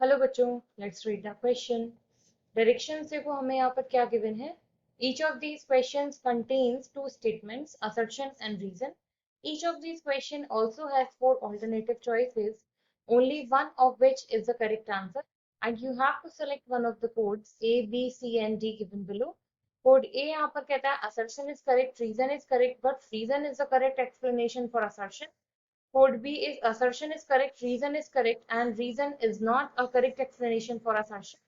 Hello बच्चों, let's read the question. Directions देखो हमें यहाँ पर क्या गिवन है। Each of these questions contains two statements, assertion and reason. Each of these question also has four alternative choices, only one of which is the correct answer, and you have to select one of the codes A, B, C and D given below. Code A यहाँ पर कहता है assertion is correct, reason is correct, but reason is the correct explanation for assertion. Code B is assertion is correct, reason is correct, and reason is not a correct explanation for assertion.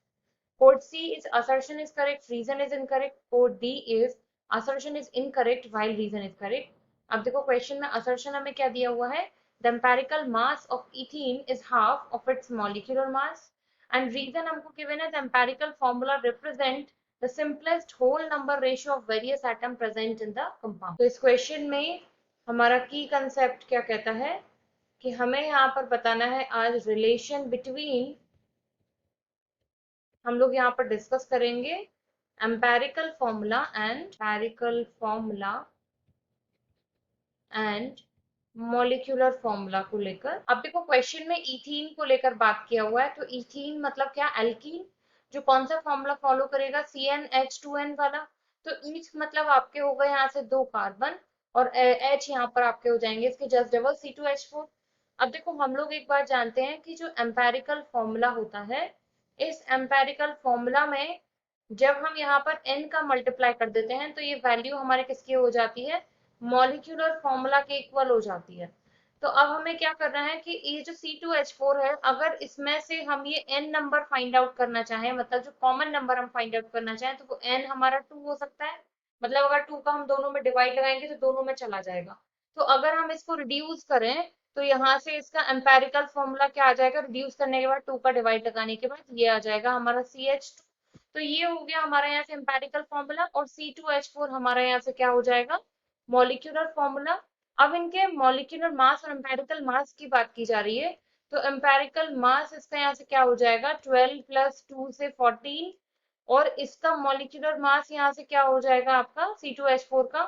Code C is assertion is correct, reason is incorrect. Code D is assertion is incorrect while reason is correct. अब देखो question में assertion हमें क्या दिया हुआ है? The empirical mass of ethene is half of its molecular mass. And reason हमको given है the empirical formula represent the simplest whole number ratio of various atom present in the compound. तो इस question में हमारा की concept क्या कहता है कि हमें यहाँ पर बताना है आज रिलेशन बिटवीन, हम लोग यहाँ पर डिस्कस करेंगे empirical formula and molecular formula को लेकर। अब देखो क्वेश्चन में इथीन को लेकर बात किया हुआ है, तो इथीन मतलब क्या? एल्कीन, जो कौन सा फॉर्मूला फॉलो करेगा? CnH2n वाला। तो ईच मतलब आपके हो गए यहाँ से दो कार्बन, और H यहाँ पर आपके हो जाएंगे इसके जस्ट डबल C2H4। अब देखो हम लोग एक बार जानते हैं कि जो एम्पेरिकल फॉर्मूला होता है, इस एम्पेरिकल फॉर्मूला में जब हम यहाँ पर n का मल्टीप्लाई कर देते हैं तो ये वैल्यू हमारे किसकी हो जाती है? मॉलिक्यूलर फॉर्मूला के इक्वल हो जाती है। तो अब हमें क्या करना है कि ये जो C2H4 है, अगर इसमें से हम ये n नंबर फाइंड आउट करना चाहें, मतलब जो कॉमन नंबर हम फाइंड आउट करना चाहें, तो वो n हमारा 2 हो सकता है। मतलब अगर 2 का हम दोनों में डिवाइड लगाएंगे तो दोनों में चला जाएगा। तो अगर हम इसको रिड्यूस करें तो यहाँ से इसका एम्पेरिकल फॉर्मूला क्या आ जाएगा? रिड्यूस करने के बाद 2 का डिवाइड लगाने के बाद ये आ जाएगा हमारा CH2। तो ये हो गया हमारा यहाँ से एम्पेरिकल फॉर्मूला, और C2H4 हमारा यहाँ से क्या हो जाएगा? Molecular formula. अब इनके मॉलिक्यूलर मास और एम्पेरिकल मास की बात की जा रही है, तो एम्पेरिकल मास इसका यहाँ से क्या हो जाएगा? 12 प्लस 2 से 14, और इसका मॉलिक्यूलर मास यहाँ से क्या हो जाएगा आपका C2H4 का?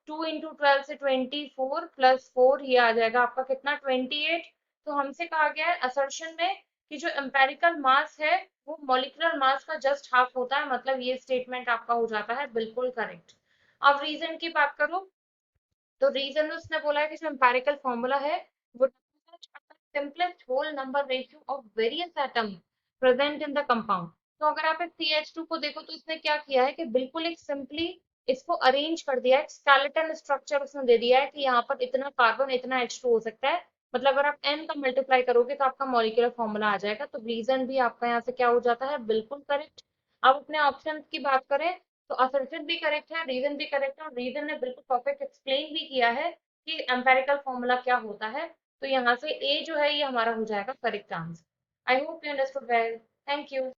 2 इंटू 12 से 24 प्लस 4, ये आ जाएगा आपका कितना? 28। तो हमसे कहा गया है असर्शन में कि जो एम्पेरिकल मास है वो मॉलिक्यूलर मास का जस्ट हाफ होता है, मतलब ये स्टेटमेंट आपका हो जाता है बिल्कुल करेक्ट। अब रीजन की बात करूं, तो रीजन में उसने बोला है कि जो एम्पेरिकल फॉर्मूला है वो simplest whole number ratio of various atom present in the compound. तो अगर आप एक CH2 को देखो तो इसने क्या किया है कि बिल्कुल एक सिंपली इसको अरेंज कर दिया है, स्केलेटन स्ट्रक्चर उसने दे दिया है कि यहाँ पर इतना कार्बन इतना H2 हो सकता है। मतलब अगर आप n का मल्टीप्लाई करोगे तो आपका मॉलिक्यूलर फॉर्मूला आ जाएगा। तो रीजन भी आपका यहाँ से क्या हो जाता है? बिल्कुल करेक्ट। अब अपने ऑप्शन की बात करें तो असर्शन भी करेक्ट है, रीजन भी करेक्ट है, और रीजन ने बिल्कुल परफेक्ट एक्सप्लेन भी किया है कि एम्पेरिकल फॉर्मूला क्या होता है। तो यहाँ से ए जो है ये हमारा हो जाएगा correct answer. I hope you understood well. Thank you.